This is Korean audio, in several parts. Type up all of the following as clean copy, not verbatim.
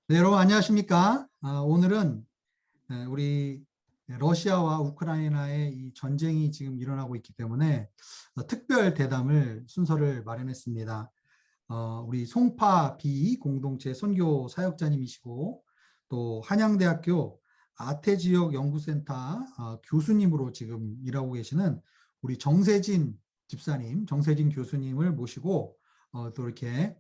네, 여러분 안녕하십니까? 오늘은 우리 러시아와 우크라이나의 이 전쟁이 지금 일어나고 있기 때문에 특별 대담을 순서를 마련했습니다. 우리 송파 비 공동체 선교 사역자님이시고 또 한양대학교 아태지역 연구센터 교수님으로 지금 일하고 계시는 우리 정세진 집사님, 정세진 교수님을 모시고 또 이렇게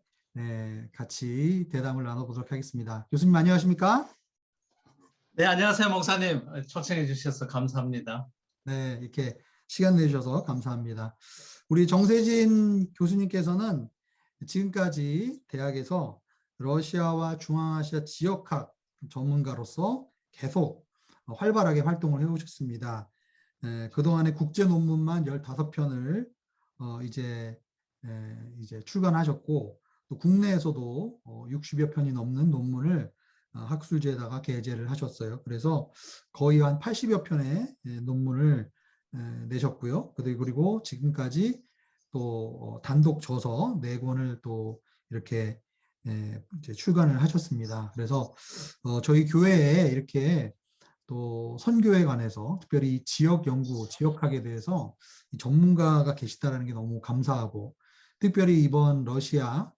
같이 대담을 나눠보도록 하겠습니다. 교수님 안녕하십니까? 네, 안녕하세요, 목사님. 초청해 주셔서 감사합니다. 네, 이렇게 시간 내주셔서 감사합니다. 우리 정세진 교수님께서는 지금까지 대학에서 러시아와 중앙아시아 지역학 전문가로서 계속 활발하게 활동을 해오셨습니다. 그동안의 국제 논문만 15편을 이제 출간하셨고, 또 국내에서도 60여 편이 넘는 논문을 학술지에다가 게재를 하셨어요. 그래서 거의 한 80여 편의 논문을 내셨고요. 그리고 지금까지 또 단독 저서 4권을 또 이렇게 이제 출간을 하셨습니다. 그래서 저희 교회에 이렇게 또 선교에 관해서 특별히 지역 연구, 지역학에 대해서 전문가가 계시다는 게 너무 감사하고, 특별히 이번 러시아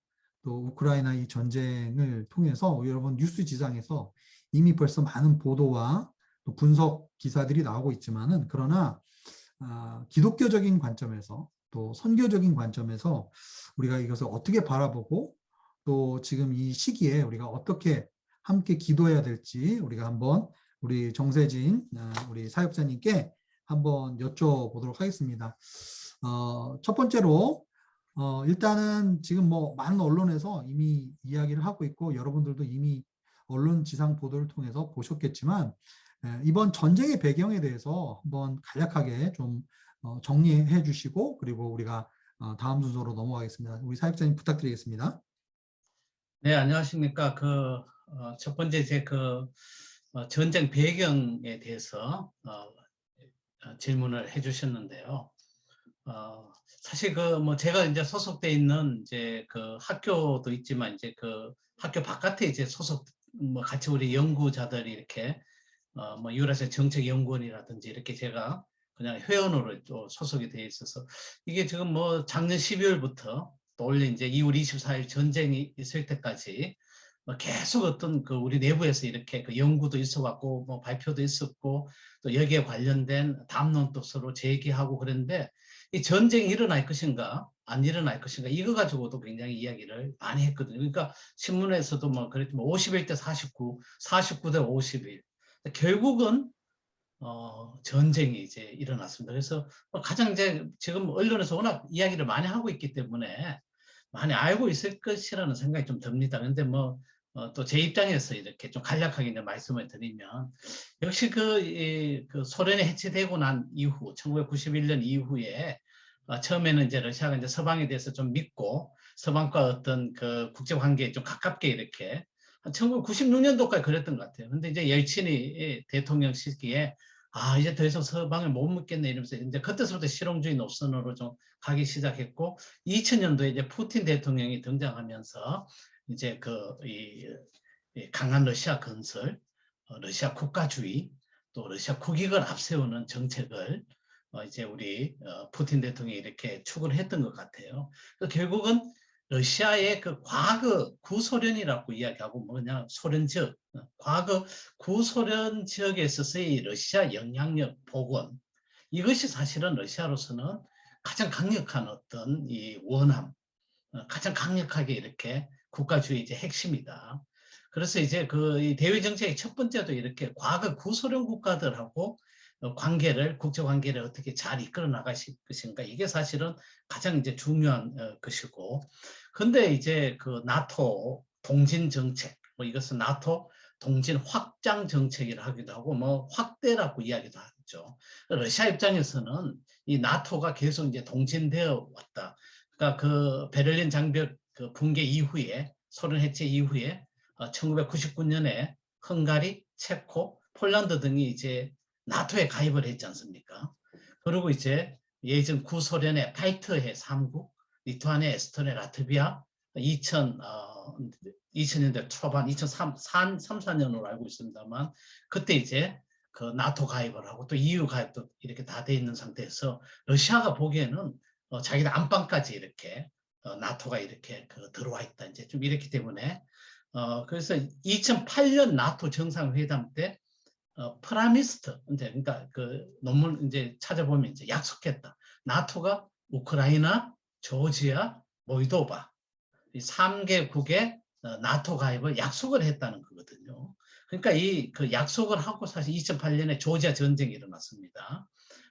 또 우크라이나 이 전쟁을 통해서 여러분 뉴스 지상에서 이미 벌써 많은 보도와 또 분석 기사들이 나오고 있지만은, 그러나 기독교적인 관점에서 또 선교적인 관점에서 우리가 이것을 어떻게 바라보고 또 지금 이 시기에 우리가 어떻게 함께 기도해야 될지 우리가 한번 우리 정세진 우리 사역자님께 한번 여쭤보도록 하겠습니다. 첫 번째로 일단은 지금 뭐 많은 언론에서 이미 이야기를 하고 있고 여러분들도 이미 언론 지상 보도를 통해서 보셨겠지만, 이번 전쟁의 배경에 대해서 한번 간략하게 좀 정리해 주시고, 그리고 우리가 다음 순서로 넘어가겠습니다. 우리 사역자님 부탁드리겠습니다. 네, 안녕하십니까. 첫 번째 전쟁 배경에 대해서 질문을 해주셨는데요. 사실 제가 이제 소속돼 있는 이제 학교도 있지만 이제 학교 바깥에 이제 같이 우리 연구자들이 이렇게 유라시아 정책연구원이라든지 이렇게 제가 그냥 회원으로 또 소속이 되어 있어서 이게 지금 작년 12월부터 또 올해 이제 2월 24일 전쟁이 있을 때까지 계속 어떤 우리 내부에서 이렇게 연구도 있어갖고 발표도 있었고 또 여기에 관련된 담론도 서로 제기하고 그랬는데, 이 전쟁이 일어날 것인가 안 일어날 것인가 이거 가지고도 굉장히 이야기를 많이 했거든요. 그러니까 신문에서도 그랬지만 51 대 49, 49 대 51. 결국은 전쟁이 이제 일어났습니다. 그래서 가장 이제 지금 언론에서 워낙 이야기를 많이 하고 있기 때문에 많이 알고 있을 것이라는 생각이 좀 듭니다. 근데 또 제 입장에서 이렇게 좀 간략하게 이제 말씀을 드리면, 역시 소련이 해체되고 난 이후 1991년 이후에 처음에는 이제 러시아가 이제 서방에 대해서 좀 믿고 서방과 어떤 국제 관계에 좀 가깝게 이렇게 한 1996년도까지 그랬던 것 같아요. 근데 이제 옐친이 대통령 시기에 이제 더 이상 서방을 못 믿겠네 이러면서 이제 그때서부터 실용주의 노선으로 좀 가기 시작했고, 2000년도에 이제 푸틴 대통령이 등장하면서 이제 이 강한 러시아 건설, 러시아 국가주의, 또 러시아 국익을 앞세우는 정책을 이제 우리 푸틴 대통령이 이렇게 추구를 했던 것 같아요. 결국은 러시아의 과거 구소련이라고 이야기하고 뭐냐 소련 지역, 과거 구소련 지역에 있어서의 러시아 영향력 복원, 이것이 사실은 러시아로서는 가장 강력한 어떤 이 원함, 가장 강력하게 이렇게 국가주의 이제 핵심이다. 그래서 이제 이 대외 정책의 첫 번째도 이렇게 과거 구소련 국가들하고 국제 관계를 어떻게 잘 이끌어 나갈 것인가, 이게 사실은 가장 이제 중요한 것이고, 근데 이제 나토 동진 정책, 이것은 나토 동진 확장 정책이라 하기도 하고 확대라고 이야기도 하죠. 러시아 입장에서는 이 나토가 계속 이제 동진되어 왔다. 그러니까 베를린 장벽 붕괴 이후에, 소련 해체 이후에 1999년에 헝가리, 체코, 폴란드 등이 이제 나토에 가입을 했지 않습니까? 그리고 이제 예전 구소련의 발트해 3국, 리투아니아, 에스토니아, 라트비아, 2000년대 초반 2003, 4년으로 알고 있습니다만 그때 이제 그 나토 가입을 하고 또 EU 가입도 이렇게 다 돼 있는 상태에서 러시아가 보기에는 자기들 안방까지 이렇게 나토가 이렇게 들어와 있다 이제 좀 이렇기 때문에 그래서 2008년 나토 정상회담 때 프라미스트 이제 그러니까 그 논문 이제 찾아보면 이제 약속했다. 나토가 우크라이나, 조지아, 몰도바 이 3개국의 나토 가입을 약속을 했다는 거거든요. 그러니까 이 그 약속을 하고 사실 2008년에 조지아 전쟁이 일어났습니다.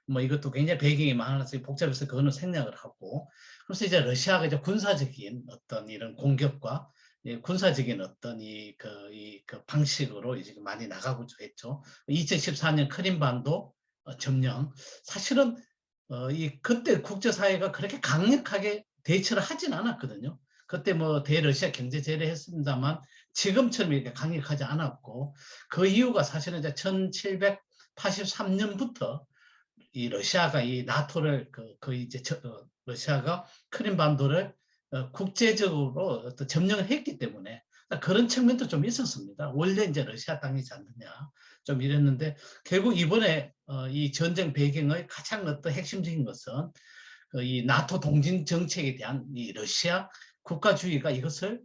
뭐 이것도 굉장히 배경이 많아서 복잡해서 그거는 생략을 하고 그래서 이제 러시아가 이제 군사적인 어떤 이런 공격과 군사적인 어떤 그 방식으로 이제 많이 나가고 했죠. 2014년 크림반도 점령 사실은 그때 국제사회가 그렇게 강력하게 대처를 하진 않았거든요. 그때 뭐 대러시아 경제 제재를 했습니다만 지금처럼 이렇게 강력하지 않았고 그 이유가 사실은 이제 1783년부터 이 러시아가 이 나토를 이제 러시아가 크림반도를 국제적으로 어떤 점령을 했기 때문에 그런 측면도 좀 있었습니다. 원래 이제 러시아 땅이지 않느냐 좀 이랬는데 결국 이번에 이 전쟁 배경의 가장 어떤 핵심적인 것은 이 나토 동진 정책에 대한 이 러시아 국가주의가 이것을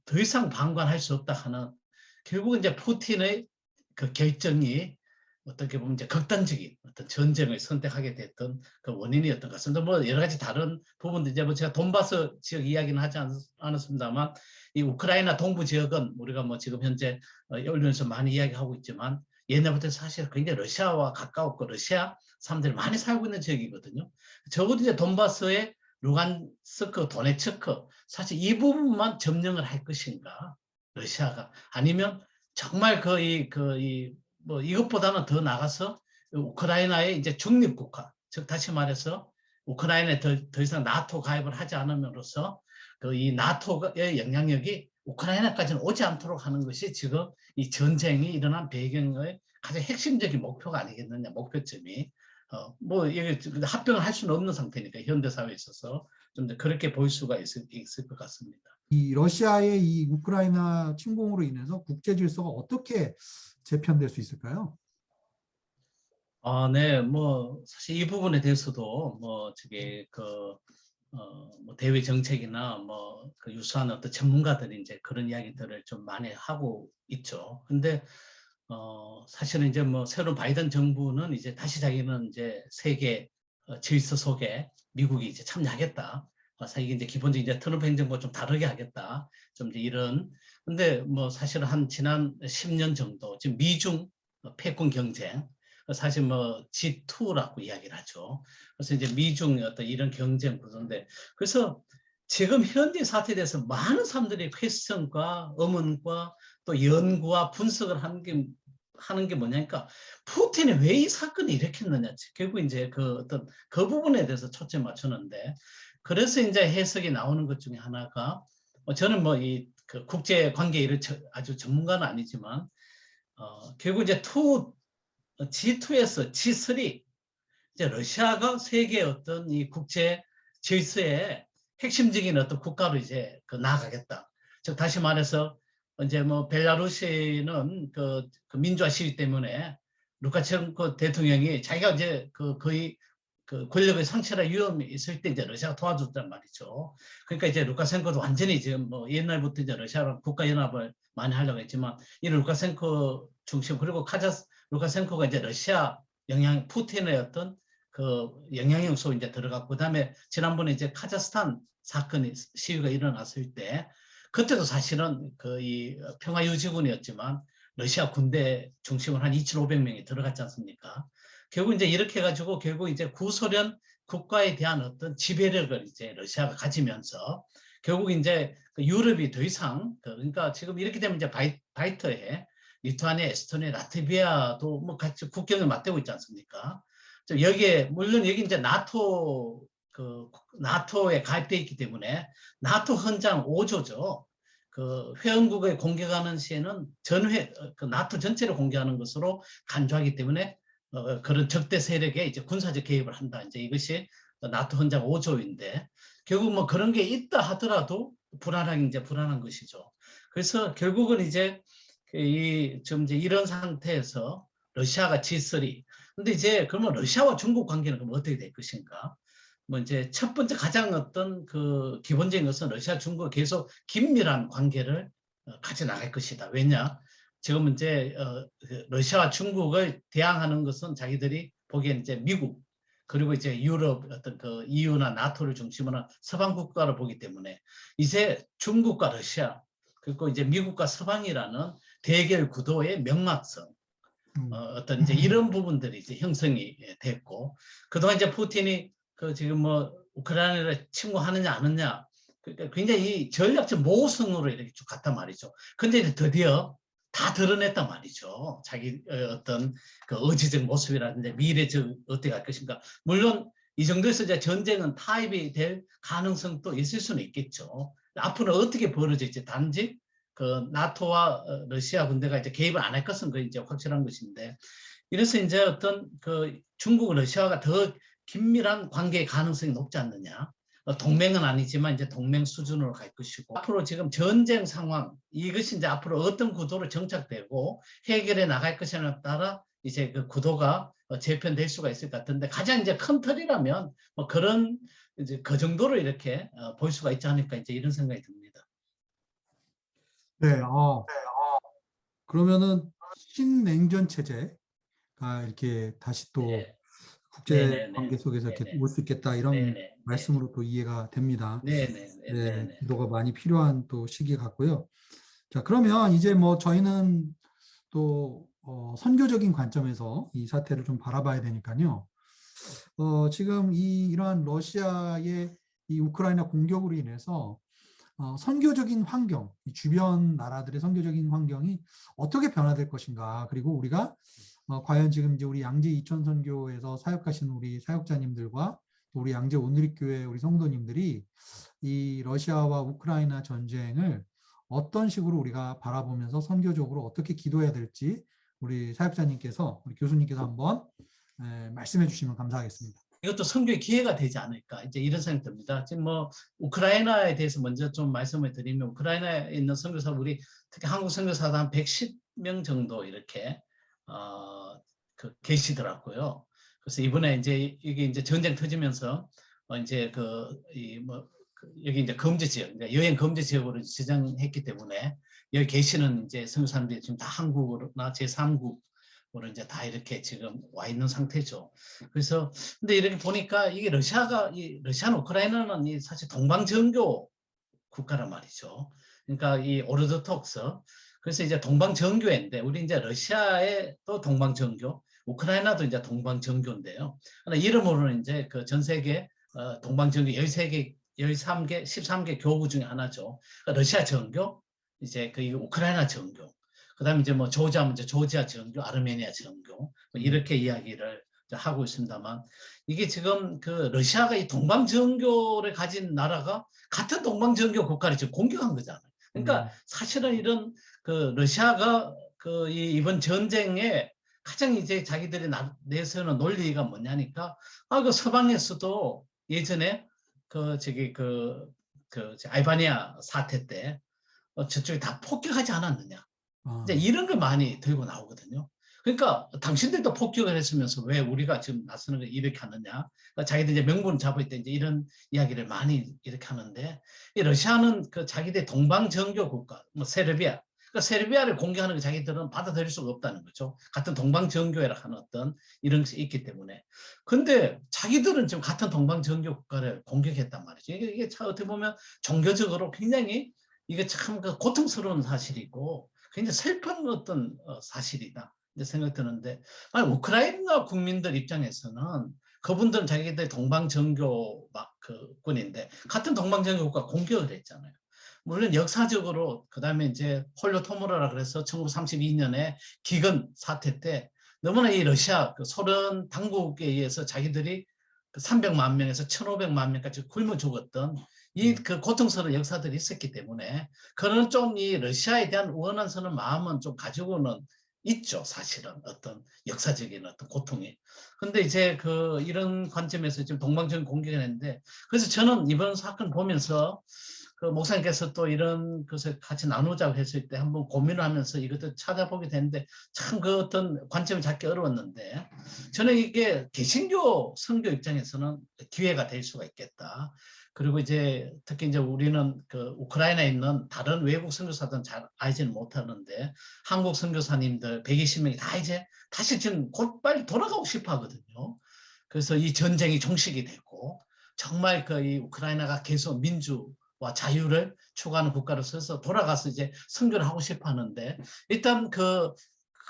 더 이상 방관할 수 없다 하는 결국 이제 푸틴의 그 결정이 어떻게 보면 이제 극단적인 어떤 전쟁을 선택하게 됐던 그 원인이었던 것 같습니다. 뭐 여러 가지 다른 부분도 이제 뭐 제가 돈바스 지역 이야기는 하지 않았습니다만 이 우크라이나 동부 지역은 우리가 뭐 지금 현재 언론에서 많이 이야기하고 있지만 옛날부터 사실 굉장히 러시아와 가까웠고 러시아 사람들이 많이 살고 있는 지역이거든요. 적어도 이제 돈바스의 루간스크, 도네츠크 사실 이 부분만 점령을 할 것인가 러시아가 아니면 정말 뭐 이것보다는 더 나가서 우크라이나의 이제 중립국가 즉 다시 말해서 우크라이나에 더 이상 나토 가입을 하지 않음으로써 이 나토의 영향력이 우크라이나까지는 오지 않도록 하는 것이 지금 이 전쟁이 일어난 배경의 가장 핵심적인 목표가 아니겠느냐 목표점이 뭐 이게 합병을 할 수는 없는 상태니까 현대 사회에 있어서 좀 더 그렇게 볼 수가 있을 것 같습니다. 이 러시아의 이 우크라이나 침공으로 인해서 국제 질서가 어떻게 재편될 수 있을까요? 네, 뭐 사실 이 부분에 대해서도 뭐 저기 뭐 대외 정책이나 뭐 그 유수한 어떤 전문가들이 이제 그런 이야기들을 좀 많이 하고 있죠. 근데 사실은 이제 뭐 새로운 바이든 정부는 이제 다시 자기는 이제 세계 질서 속에 미국이 이제 참여하겠다. 사실 이게 이제 기본적인 이제 트럼프 행정부가 좀 다르게 하겠다. 좀 이제 이런. 근데 뭐 사실은 한 지난 10년 정도 지금 미중 패권 경쟁 사실 뭐 G2라고 이야기를 하죠. 그래서 이제 미중 어떤 이런 경쟁 구도인데 그래서 지금 현재 사태에 대해서 많은 사람들이 퀘스천과 의문과 또 연구와 분석을 하는 게 뭐냐니까 푸틴이 왜 이 사건을 일으켰느냐 결국 이제 그 부분에 대해서 초점 맞추는데 그래서 이제 해석이 나오는 것 중에 하나가 저는 뭐 이 그 국제 관계 일을 아주 전문가는 아니지만 결국 이제 G2에서 G3 이제 러시아가 세계 어떤 이 국제 질서의 핵심적인 어떤 국가로 이제 나아가겠다. 즉 다시 말해서 이제 뭐 벨라루시는 그 민주화 시위 때문에 루카첰코 대통령이 자기가 이제 거의 권력을 상실할 위험이 있을 때 이제 러시아가 도와줬단 말이죠. 그러니까 이제 루카첰코도 완전히 지금 뭐 옛날부터 이제 러시아랑 국가연합을 많이 하려고 했지만 이 루카첰코 중심 그리고 루카첰코가 이제 러시아 푸틴의 어떤 그 영향력 속에 이제 들어갔고 그다음에 지난번에 이제 카자흐스탄 사건이 시위가 일어났을 때 그때도 사실은 이 평화유지군이었지만 러시아 군대 중심으로 한 2,500명이 들어갔지 않습니까? 결국 이제 이렇게 해가지고 결국 이제 구소련 국가에 대한 어떤 지배력을 이제 러시아가 가지면서 결국 이제 유럽이 더 이상 그러니까 지금 이렇게 되면 이제 바이터에 리투아니아, 에스토니아, 라트비아도 뭐 같이 국경을 맞대고 있지 않습니까? 여기에 물론 여기 이제 나토에 가입돼 있기 때문에 나토 헌장 5조죠. 회원국을 공격하는 시에는 나토 전체를 공격하는 것으로 간주하기 때문에 그런 적대 세력에 이제 군사적 개입을 한다. 이제 이것이 나토 헌장 5조인데 결국 뭐 그런 게 있다 하더라도 불안하긴 이제 불안한 것이죠. 그래서 결국은 이제 좀 이제 이런 상태에서 러시아가 G3. 근데 이제 그러면 러시아와 중국 관계는 그럼 어떻게 될 것인가? 뭐 이제 첫 번째 가장 어떤 그 기본적인 것은 러시아 중국 계속 긴밀한 관계를 가져 나갈 것이다. 왜냐? 지금 이제 그 러시아와 중국을 대항하는 것은 자기들이 보기엔 이제 미국 그리고 이제 유럽 어떤 그 EU나 나토를 중심으로 한 서방 국가를 보기 때문에 이제 중국과 러시아 그리고 이제 미국과 서방이라는 대결 구도의 명막성 어떤 이제 이런 부분들이 이제 형성이 됐고 그동안 이제 푸틴이 그 지금 뭐 우크라이나를 침공하느냐 안 하느냐 그러니까 굉장히 전략적 모호성으로 이렇게 쭉 갔단 말이죠. 근데 이제 드디어 다 드러냈단 말이죠. 자기 어떤 그 의지적 모습이라든지 미래적 어떻게 갈 것인가. 물론 이 정도에서 이제 전쟁은 타입이 될 가능성도 있을 수는 있겠죠. 앞으로 어떻게 벌어질지 단지 그 나토와 러시아 군대가 이제 개입을 안 할 것은 그 이제 확실한 것인데 이래서 이제 어떤 그 중국 러시아가 더 긴밀한 관계의 가능성이 높지 않느냐. 동맹은 아니지만 이제 동맹 수준으로 갈 것이고 앞으로 지금 전쟁 상황 이것이 이제 앞으로 어떤 구도로 정착되고 해결해 나갈 것이냐에 따라 이제 그 구도가 재편될 수가 있을 것 같은데 가장 이제 큰 틀이라면 뭐 그런 이제 그 정도로 이렇게 볼 수가 있지 않을까 이제 이런 생각이 듭니다. 네, 그러면은 신냉전 체제가 이렇게 다시 또 네, 국제 관계 네네네, 속에서 이렇게 네네, 올 수 있겠다 이런 네네, 네, 말씀으로 또 이해가 됩니다. 네네, 네, 네네. 기도가 많이 필요한 또 시기 같고요. 자, 그러면 이제 뭐 저희는 또 선교적인 관점에서 이 사태를 좀 바라봐야 되니까요. 지금 이러한 러시아의 이 우크라이나 공격으로 인해서 선교적인 환경, 이 주변 나라들의 선교적인 환경이 어떻게 변화될 것인가. 그리고 우리가 과연 지금 이제 우리 양재 이천 선교에서 사역하시는 우리 사역자님들과 또 우리 양재 온누리교회 우리 성도님들이 이 러시아와 우크라이나 전쟁을 어떤 식으로 우리가 바라보면서 선교적으로 어떻게 기도해야 될지 우리 사역자님께서 우리 교수님께서 한번 말씀해 주시면 감사하겠습니다. 이것도 선교의 기회가 되지 않을까 이제 이런 생각이 듭니다. 지금 뭐 우크라이나에 대해서 먼저 좀 말씀을 드리면 우크라이나에 있는 선교사 우리 특히 한국 선교사도 한 110명 정도 이렇게 계시더라고요. 그래서 이번에 이제 이게 이제 전쟁 터지면서 이제 여기 이제 금지 지역, 그러니까 여행 금지 지역으로 지정했기 때문에 여기 계시는 이제 선교사님들이 지금 다 한국으로나 제3국으로 이제 다 이렇게 지금 와 있는 상태죠. 그래서 근데 이렇게 보니까 이게 러시아는 우크라이나는 사실 동방정교 국가란 말이죠. 그러니까 이 오르도톡스 그래서 이제 동방정교인데 우리 이제 러시아의 또 동방정교, 우크라이나도 이제 동방정교인데요. 이름으로는 이제 그 전 세계 동방정교 13개, 13개 교구 중에 하나죠. 그러니까 러시아 정교, 이제 그 우크라이나 정교, 그다음에 이제 뭐 조지아면 이제 조지아 정교, 아르메니아 정교 뭐 이렇게 이야기를 하고 있습니다만 이게 지금 그 러시아가 이 동방정교를 가진 나라가 같은 동방정교 국가를 지금 공격한 거잖아요. 그러니까 사실은 이런 그 러시아가 그 이번 전쟁에 가장 이제 자기들이 내세우는 논리가 뭐냐니까 그 서방에서도 예전에 알바니아 사태 때 저쪽이 다 폭격하지 않았느냐. 이제 이런 걸 많이 들고 나오거든요. 그러니까 당신들도 폭격을 했으면서 왜 우리가 지금 나서는 걸 이렇게 하느냐. 그러니까 자기들 이제 명분을 잡을 때 이제 이런 이야기를 많이 이렇게 하는데 이 러시아는 그 자기들 동방정교 국가, 뭐 세르비아, 그러니까 세르비아를 공격하는 거 자기들은 받아들일 수가 없다는 거죠. 같은 동방정교회라 하는 어떤 이런 것이 있기 때문에. 근데 자기들은 지금 같은 동방정교 국가를 공격했단 말이죠. 이게 참 어떻게 보면 종교적으로 굉장히 이게 참 고통스러운 사실이고 굉장히 슬픈 어떤 사실이다. 생각 드는데 아니, 우크라이나 국민들 입장에서는 그분들은 자기들 동방정교 군인데 같은 동방정교 국가 공격을 했잖아요. 물론 역사적으로 그다음에 이제 홀로토모르라 그래서 1932년에 기근 사태 때 너무나 이 러시아 소련 당국에 의해서 자기들이 300만 명에서 1,500만 명까지 굶어 죽었던 이 그 고통스러운 역사들이 있었기 때문에 그런 좀 이 러시아에 대한 원한스러운 마음은 좀 가지고는 있죠, 사실은 어떤 역사적인 어떤 고통이. 근데 이제 그 이런 관점에서 지금 동방전 공격을 했는데, 그래서 저는 이번 사건 보면서 그 목사님께서 또 이런 것을 같이 나누자고 했을 때 한번 고민을 하면서 이것도 찾아보게 됐는데 참 그 어떤 관점을 잡기 어려웠는데, 저는 이게 개신교 선교 입장에서는 기회가 될 수가 있겠다. 그리고 이제 특히 이제 우리는 그 우크라이나에 있는 다른 외국 선교사들은 잘 알지는 못하는데 한국 선교사님들 120명이 다 이제 다시 지금 곧 빨리 돌아가고 싶어 하거든요. 그래서 이 전쟁이 종식이 되고 정말 그 이 우크라이나가 계속 민주와 자유를 추구하는 국가로서 돌아가서 이제 선교를 하고 싶어 하는데, 일단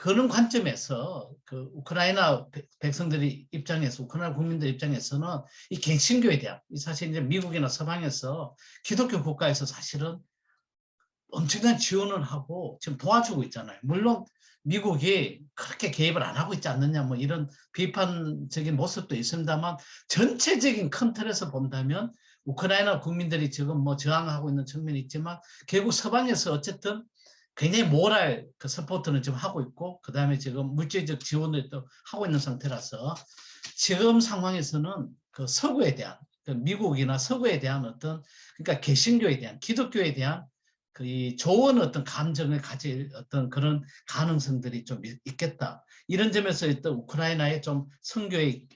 그런 관점에서 그 우크라이나 백성들이 입장에서, 우크라이나 국민들 입장에서는 이 개신교에 대한, 사실 이제 미국이나 서방에서 기독교 국가에서 사실은 엄청난 지원을 하고 지금 도와주고 있잖아요. 물론 미국이 그렇게 개입을 안 하고 있지 않느냐, 뭐 이런 비판적인 모습도 있습니다만, 전체적인 큰 틀에서 본다면 우크라이나 국민들이 지금 뭐 저항하고 있는 측면이 있지만 결국 서방에서 어쨌든 굉장히 모랄 그 서포트는 지금 하고 있고, 그 다음에 지금 물질적 지원을 또 하고 있는 상태라서 지금 상황에서는 그 서구에 대한, 그 미국이나 서구에 대한 어떤, 그러니까 개신교에 대한, 기독교에 대한 그 이 좋은 어떤 감정을 가질 어떤 그런 가능성들이 좀 있겠다. 이런 점에서 일단 우크라이나에 좀 선교의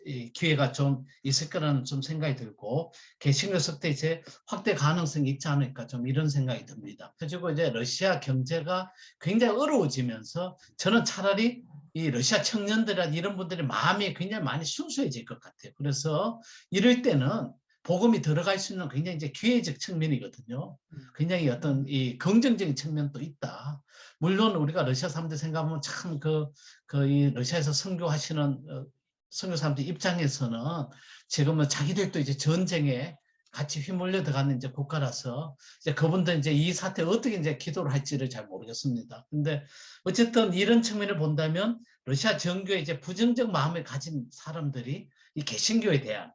이 기회가 좀 있을 거라는 좀 생각이 들고, 개신교 석대 이제 확대 가능성이 있지 않을까, 좀 이런 생각이 듭니다. 그리고 이제 러시아 경제가 굉장히 어려워지면서 저는 차라리 이 러시아 청년들이나 이런 분들의 마음이 굉장히 많이 순수해질 것 같아요. 그래서 이럴 때는 복음이 들어갈 수 있는 굉장히 이제 기회적 측면이거든요. 굉장히 어떤 이 긍정적인 측면도 있다. 물론 우리가 러시아 사람들 생각하면 참 이 러시아에서 선교하시는 선교사람들 입장에서는 지금은 자기들도 이제 전쟁에 같이 휘몰려 들어가는 이제 국가라서 이제 그분들 이제 이 사태에 어떻게 이제 기도를 할지를 잘 모르겠습니다. 근데 어쨌든 이런 측면을 본다면 러시아 정교에 이제 부정적 마음을 가진 사람들이 이 개신교에 대한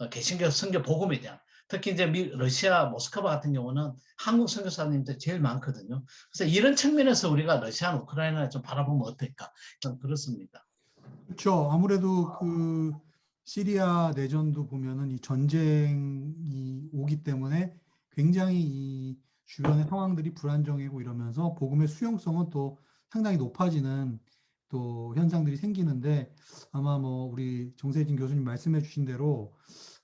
개신교 선교 복음에 대한, 특히 이제 러시아 모스크바 같은 경우는 한국 선교사님들 제일 많거든요. 그래서 이런 측면에서 우리가 러시아, 우크라이나를 좀 바라보면 어떨까? 좀 그렇습니다. 그렇죠. 아무래도 그 시리아 내전도 보면은 이 전쟁이 오기 때문에 굉장히 이 주변의 상황들이 불안정해고 이러면서 복음의 수용성은 또 상당히 높아지는 또 현상들이 생기는데, 아마 뭐 우리 정세진 교수님 말씀해 주신 대로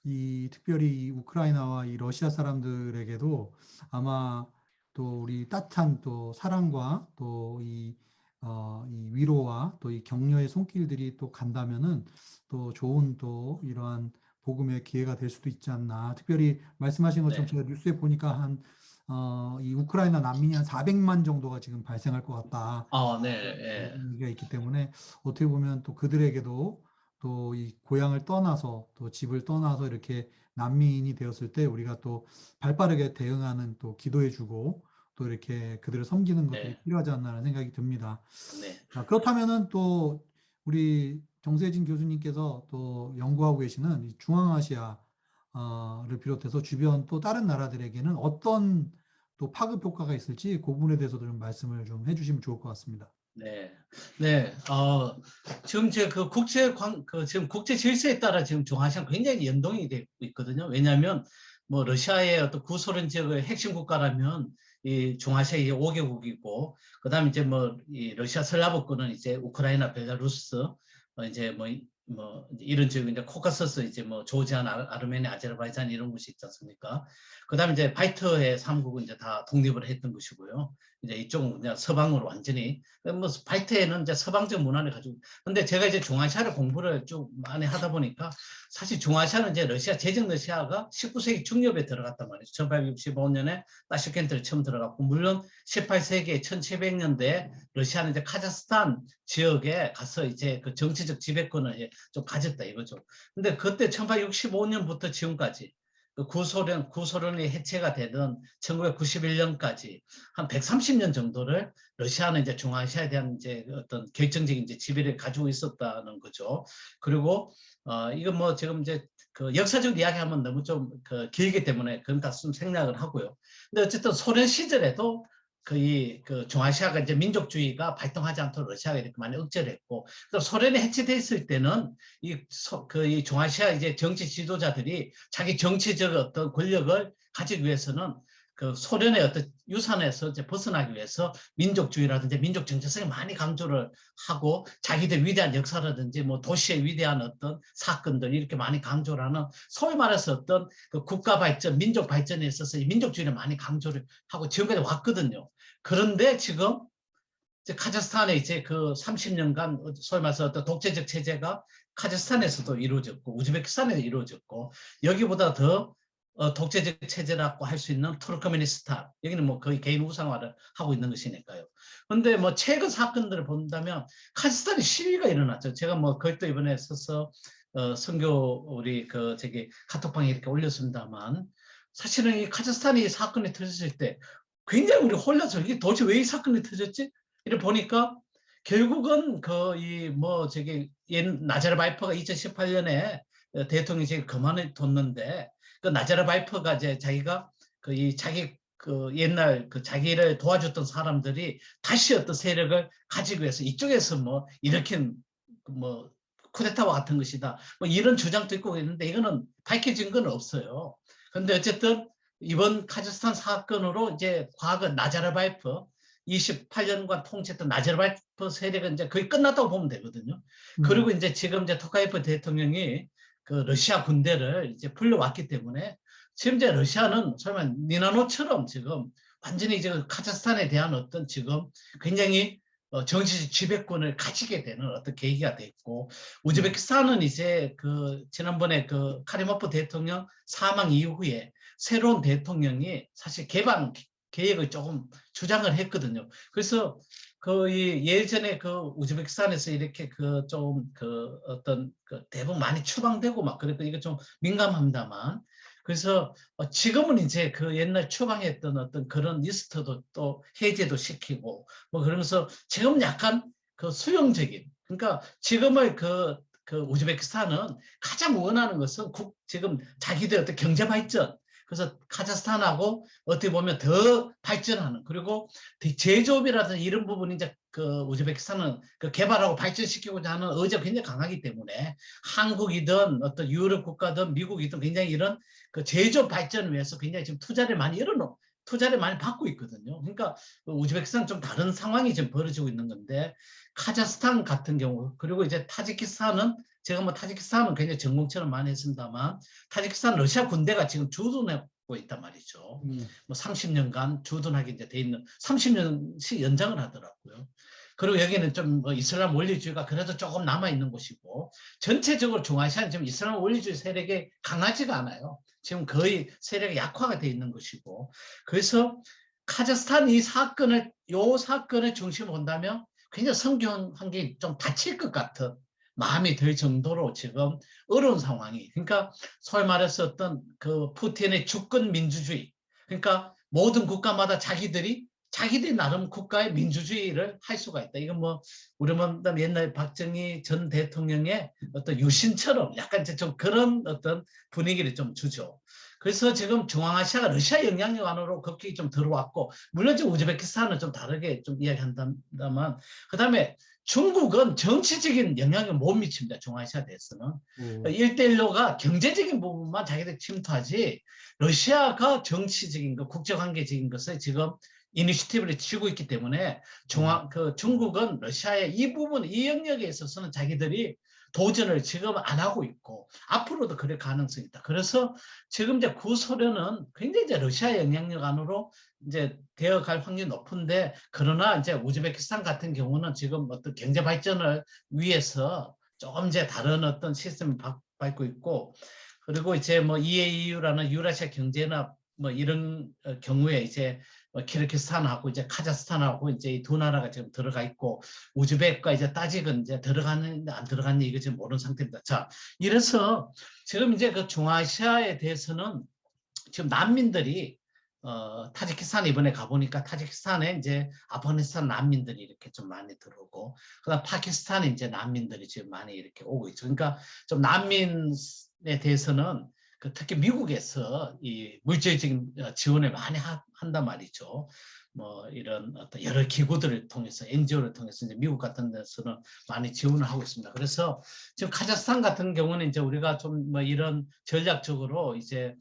이 특별히 이 우크라이나와 이 러시아 사람들에게도 아마 또 우리 따뜻한 또 사랑과 또 이 위로와 또 이 격려의 손길들이 또 간다면은 또 좋은 또 이러한 복음의 기회가 될 수도 있지 않나. 특별히 말씀하신 것처럼 네. 제가 뉴스에 보니까 이 우크라이나 난민이 한 400만 정도가 지금 발생할 것 같다. 네. 예. 얘기가 있기 때문에 어떻게 보면 또 그들에게도 또 이 고향을 떠나서 또 집을 떠나서 이렇게 난민이 되었을 때 우리가 또 발빠르게 대응하는 또 기도해주고 또 이렇게 그들을 섬기는 것들이 네. 필요하지 않나라는 생각이 듭니다. 네. 자, 그렇다면은 또 우리 정세진 교수님께서 또 연구하고 계시는 이 중앙아시아를 비롯해서 주변 또 다른 나라들에게는 어떤 또 파급 효과가 있을지 그 부분에 대해서도 좀 말씀을 좀 해주시면 좋을 것 같습니다. 네. 네. 지금 지금 국제 질서에 따라 지금 중앙아시아는 굉장히 연동이 되고 있거든요. 왜냐하면 뭐 러시아의 어떤 구소련 지역의 핵심 국가라면 이 중앙아시아의 5개국이고, 그다음에 이제 뭐 이 러시아 슬라브권은 이제 우크라이나, 벨라루스, 이제 뭐 이런 지역, 이제 코카서스, 이제 뭐 조지아, 아르메니아, 아제르바이잔 이런 곳이 있지 않습니까? 그다음에 이제 바이트의 3국은 이제 다 독립을 했던 것이고요. 이제 이쪽은 그냥 서방으로 완전히, 뭐 바이트에는 이제 서방적 문화를 가지고, 근데 제가 이제 중아시아를 공부를 쭉 많이 하다 보니까 사실 중아시아는 이제 러시아, 제정 러시아가 19세기 중엽에 들어갔단 말이죠. 1865년에 따슈켄트를 처음 들어갔고, 물론 18세기 1700년대에 러시아는 이제 카자흐스탄 지역에 가서 이제 그 정치적 지배권을 좀 가졌다 이거죠. 근데 그때 1865년부터 지금까지 그 구소련이 해체가 되던 1991년까지 한 130년 정도를 러시아는 이제 중앙아시아에 대한 이제 어떤 결정적인 이제 지배를 가지고 있었다는 거죠. 그리고 이건 뭐 지금 이제 그 역사적 이야기하면 너무 좀 그 길기 때문에 그건 다 좀 생략을 하고요. 근데 어쨌든 소련 시절에도 그 중아시아가 이제 민족주의가 발동하지 않도록 러시아가 이렇게 많이 억제를 했고, 또 소련이 해체됐을 때는 이 중아시아 이제 정치 지도자들이 자기 정치적 어떤 권력을 가지기 위해서는 그 소련의 어떤 유산에서 이제 벗어나기 위해서 민족주의라든지 민족 정체성을 많이 강조를 하고, 자기들 위대한 역사라든지 뭐 도시의 위대한 어떤 사건들 이렇게 많이 강조를 하는, 소위 말해서 어떤 그 국가 발전, 민족 발전에 있어서 이 민족주의를 많이 강조를 하고 지금까지 왔거든요. 그런데 지금 이제 카자흐스탄에 이제 그 30년간 소위 말해서 어떤 독재적 체제가 카자흐스탄에서도 이루어졌고 우즈베키스탄에서 이루어졌고, 여기보다 더 독재적 체제라고 할 수 있는 투르크메니스탄, 여기는 뭐 거의 개인 우상화를 하고 있는 것이니까요. 그런데 뭐 최근 사건들을 본다면 카자흐스탄에 시위가 일어났죠. 제가 뭐 그것도 이번에 써서 선교 우리 그 저기 카톡방에 이렇게 올렸습니다만, 사실은 이 카자흐스탄이 사건이 터졌을 때 굉장히 우리 혼란스러워. 이게 도대체 왜 이 사건이 터졌지? 이래 보니까 결국은 그 뭐 저기 나자르바예프가 2018년에 대통령이 그만을 뒀는데, 그 나자르바예프가 이제 자기가 자기 그 옛날 그 자기를 도와줬던 사람들이 다시 어떤 세력을 가지기 위해서 이쪽에서 뭐 일으킨 뭐 쿠데타와 같은 것이다, 뭐 이런 주장도 있고 있는데, 이거는 밝혀진 건 없어요. 그런데 어쨌든 이번 카자흐스탄 사건으로 이제 과거 나자르바예프 28년간 통치했던 나자르바예프 세력은 이제 거의 끝났다고 보면 되거든요. 그리고 이제 지금 이제 토카예프 대통령이 그 러시아 군대를 이제 불러왔기 때문에 지금 이제 러시아는 설마 니나노처럼 지금 완전히 지금 카자흐스탄에 대한 어떤 지금 굉장히 정치적 지배권을 가지게 되는 어떤 계기가 됐고, 우즈베키스탄은 이제 그 지난번에 그 카리모프 대통령 사망 이후에 새로운 대통령이 사실 개방 계획을 조금 주장을 했거든요. 그래서 그 예전에 그 우즈베키스탄에서 이렇게 그 좀 그 어떤 그 대부분 많이 추방되고 막 그랬고, 이거 좀 민감합니다만, 그래서 지금은 이제 그 옛날 추방했던 어떤 그런 리스트도 또 해제도 시키고 뭐 그러면서 지금 약간 그 수용적인, 그러니까 지금의 그 우즈베키스탄은 가장 원하는 것은 지금 자기들 어떤 경제 발전, 그래서 카자흐스탄하고 어떻게 보면 더 발전하는, 그리고 제조업이라든지 이런 부분이 이제 그 우즈베키스탄은 그 개발하고 발전시키고자 하는 의지가 굉장히 강하기 때문에 한국이든 어떤 유럽 국가든 미국이든 굉장히 이런 그 제조업 발전을 위해서 굉장히 지금 투자를 많이 받고 있거든요. 그러니까 우즈베키스탄은 좀 다른 상황이 지금 벌어지고 있는 건데, 카자흐스탄 같은 경우, 그리고 이제 타지키스탄은 제가 뭐 타지키스탄은 굉장히 전공처럼 많이 했습니다만, 타지키스탄 러시아 군대가 지금 주둔하고 있단 말이죠. 뭐 30년간 주둔하게 이제 돼 있는, 30년씩 연장을 하더라고요. 그리고 여기는 좀 뭐 이슬람 원리주의가 그래도 조금 남아 있는 곳이고, 전체적으로 중아시아는 지금 이슬람 원리주의 세력이 강하지가 않아요. 지금 거의 세력이 약화가 돼 있는 것이고, 그래서 카자흐스탄 요 사건을 중심으로 본다면 굉장히 성경 환경이 좀 닫힐 것 같은 마음이 들 정도로 지금 어려운 상황이, 그러니까 소위 말해서 어떤 그 푸틴의 주권 민주주의, 그러니까 모든 국가마다 자기들이 나름 국가의 민주주의를 할 수가 있다. 이건 뭐 우리만 옛날 박정희 전 대통령의 어떤 유신처럼 약간 좀 그런 어떤 분위기를 좀 주죠. 그래서 지금 중앙아시아가 러시아 영향력 안으로 급격히 좀 들어왔고, 물론 지금 우즈베키스탄은 좀 다르게 좀 이야기한다만, 그다음에 중국은 정치적인 영향을 못 미칩니다. 중앙아시아 대해서는. 1대1로가 경제적인 부분만 자기들 침투하지, 러시아가 정치적인 것, 국제관계적인 것을 지금 이니시티브를 쥐고 있기 때문에 중국은 러시아의 이 부분, 이 영역에 있어서는 자기들이 도전을 지금 안 하고 있고 앞으로도 그럴 가능성이 있다. 그래서 지금 이제 구소련은 굉장히 이제 러시아 영향력 안으로 이제 되어갈 확률이 높은데, 그러나 이제 우즈베키스탄 같은 경우는 지금 어떤 경제 발전을 위해서 조금 이제 다른 어떤 시스템을 밟고 있고, 그리고 이제 뭐 EAU라는 유라시아 경제연합 뭐 이런 경우에 이제 키르기스탄하고 이제 카자흐스탄하고 이제 이 두 나라가 지금 들어가 있고, 우즈벡과 이제 따직은 이제 들어가는데 안 들어갔는지 이거 지금 모르는 상태입니다. 자, 이래서 지금 이제 그 중아시아에 대해서는 지금 난민들이 타지키스탄 이번에 가보니까 타지키스탄에 이제 아프가니스탄 난민들이 이렇게 좀 많이 들어오고, 그다음 파키스탄에 이제 난민들이 지금 많이 이렇게 오고 있죠. 그러니까 좀 난민에 대해서는 특히 미국에서 이 물질적인 지원을 많이 한단 말이죠. 뭐 이런 어떤 여러 기구들을 통해서 NGO를 통해서 이제 미국 같은 데서는 많이 지원을 하고 있습니다. 그래서 지금 카자흐스탄 같은 경우는 이제 우리가 좀 뭐 이런 전략적으로 이제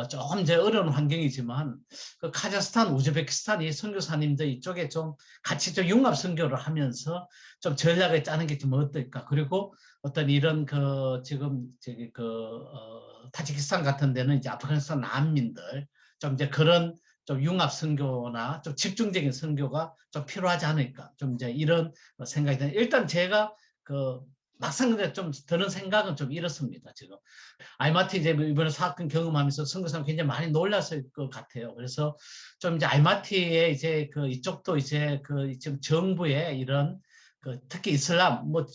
조금 이제 어려운 환경이지만 그 카자흐스탄, 우즈베키스탄 이 선교사님들 이쪽에 좀 같이 좀 융합 선교를 하면서 좀 전략을 짜는 게 좀 어떨까. 그리고 어떤 이런 그 지금 저기 그 타지키스탄 같은 데는 이제 아프가니스탄 난민들 좀 이제 그런 좀 융합 선교나 좀 집중적인 선교가 좀 필요하지 않을까. 좀 이제 이런 생각이 드는. 일단 제가 그 막상 근데 좀 드는 생각은 좀 이렇습니다. 지금 알마티 이제 이번에 사건 경험하면서 선교사님 굉장히 많이 놀랐을 것 같아요. 그래서 좀 이제 알마티에 이제 그 이쪽도 이제 그 지금 정부의 이런 그 특히 이슬람 뭐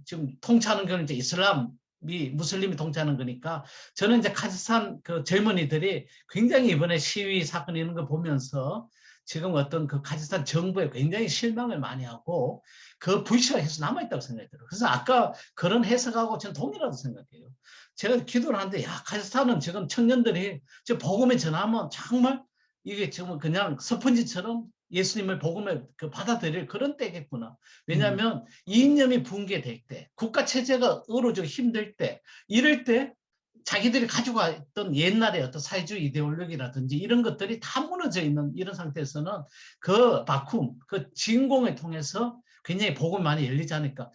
지금 통치하는 경우는 이제 이슬람이 무슬림이 통치하는 거니까 저는 이제 카자흐스탄 그 젊은이들이 굉장히 이번에 시위 사건 이런 거 보면서 지금 어떤 그 카자흐스탄 정부에 굉장히 실망을 많이 하고 그 불씨가 계속 남아있다고 생각이 들어요. 그래서 아까 그런 해석하고 저는 동일하다고 생각해요. 제가 기도를 하는데 야 카자흐스탄은 지금 청년들이 지금 복음에 전하면 정말 이게 지금 그냥 스펀지처럼 예수님을 복음을 그 받아들일 그런 때겠구나. 왜냐하면 이념이 붕괴될 때, 국가 체제가 어려져 힘들 때, 이럴 때 자기들이 가지고 있던 옛날의 어떤 사회주의 이데올로기라든지 이런 것들이 다 무너져 있는 이런 상태에서는 그 바쿰, 그 진공을 통해서 굉장히 복음이 많이 열리지 않을까.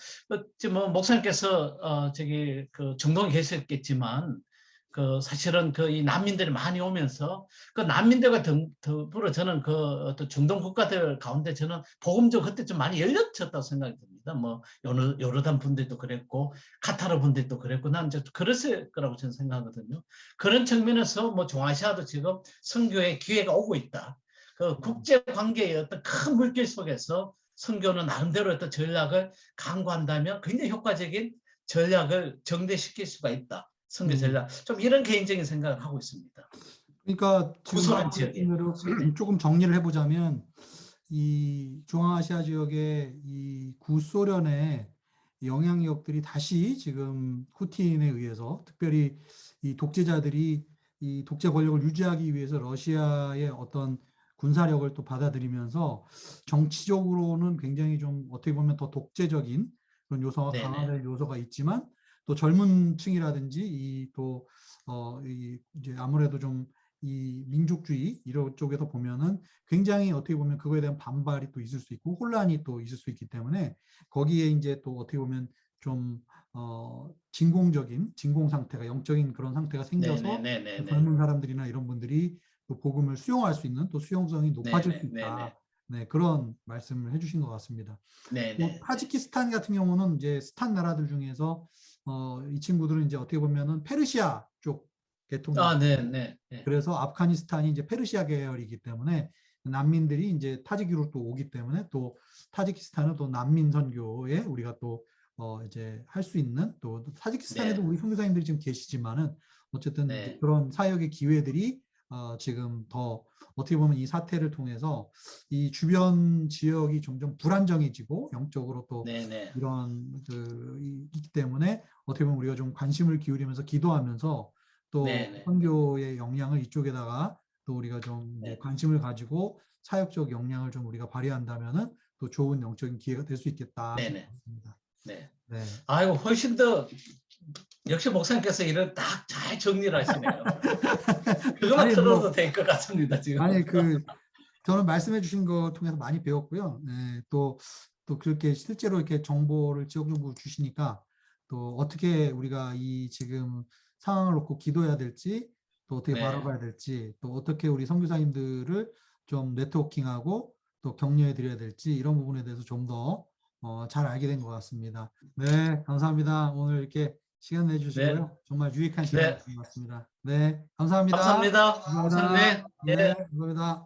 뭐 목사님께서 저기 그 중동에 계셨겠지만 그 사실은 그 이 난민들이 많이 오면서 그 난민들과 더불어 저는 그 어떤 중동 국가들 가운데 저는 복음적 그때 좀 많이 열렸었다고 생각이 듭니다. 뭐 요르단 분들도 그랬고 카타르 분들도 그랬고 난 이제 그랬을 거라고 저는 생각하거든요. 그런 측면에서 뭐 중아시아도 지금 선교의 기회가 오고 있다. 그 국제 관계의 어떤 큰 물길 속에서 선교는 나름대로 어떤 전략을 강구한다면 굉장히 효과적인 전략을 정대시킬 수가 있다. 선교 전략. 좀 이런 개인적인 생각을 하고 있습니다. 그러니까 지금 구소련 지역에. 말씀하신 대로 조금 정리를 해보자면 이 중앙아시아 지역의 이 구소련의 영향력들이 다시 지금 푸틴에 의해서 특별히 이 독재자들이 이 독재 권력을 유지하기 위해서 러시아의 어떤 군사력을 또 받아들이면서 정치적으로는 굉장히 좀 어떻게 보면 더 독재적인 그런 요소가 네네. 강화될 요소가 있지만 또 젊은 층이라든지 이 이제 아무래도 좀 이 민족주의 이런 쪽에서 보면은 굉장히 어떻게 보면 그거에 대한 반발이 또 있을 수 있고 혼란이 또 있을 수 있기 때문에 거기에 이제 또 어떻게 보면 좀 진공 상태가 영적인 그런 상태가 생겨서 네네네네네. 젊은 사람들이나 이런 분들이 또 복음을 수용할 수 있는 또 수용성이 높아질 수 네네. 있다. 네, 그런 말씀을 해주신 것 같습니다. 네네. 타지키스탄 같은 경우는 이제 스탄 나라들 중에서 이 친구들은 이제 어떻게 보면은 페르시아 쪽 계통이고 네네. 그래서 아프가니스탄이 이제 페르시아 계열이기 때문에 난민들이 이제 타지키로 또 오기 때문에 또 타지키스탄은 또 난민 선교에 우리가 또 이제 할 수 있는 또 타지키스탄에도 네. 우리 선교사님들이 지금 계시지만은 어쨌든 네. 그런 사역의 기회들이 지금 더 어떻게 보면 이 사태를 통해서 이 주변 지역이 점점 불안정해지고 영적으로 또 네네. 이런 있기 때문에 어떻게 보면 우리가 좀 관심을 기울이면서 기도하면서 또 네네. 선교의 역량을 이쪽에다가 또 우리가 좀 이제 네. 관심을 가지고 사역적 역량을 좀 우리가 발휘한다면은 또 좋은 영적인 기회가 될 수 있겠다 네네. 생각합니다. 네. 네. 아이고 훨씬 더 역시 목사님께서 이를 딱 잘 정리를 하시네요. 그것만 아니 들어도 될 것 같습니다 지금. 아니 저는 말씀해 주신 거 통해서 많이 배웠고요. 네, 또 그렇게 실제로 이렇게 정보를 지역적으로 주시니까 또 어떻게 우리가 이 지금 상황을 놓고 기도해야 될지 또 어떻게 네. 바라봐야 될지 또 어떻게 우리 선교사님들을 좀 네트워킹하고 또 격려해 드려야 될지 이런 부분에 대해서 좀 더 잘 알게 된 것 같습니다. 네, 감사합니다. 오늘 이렇게 시간 네. 내주시고요. 정말 유익한 네. 시간이었던 것 같습니다. 네, 감사합니다. 감사합니다. 목사님. 감사합니다. 네. 네, 네. 감사합니다.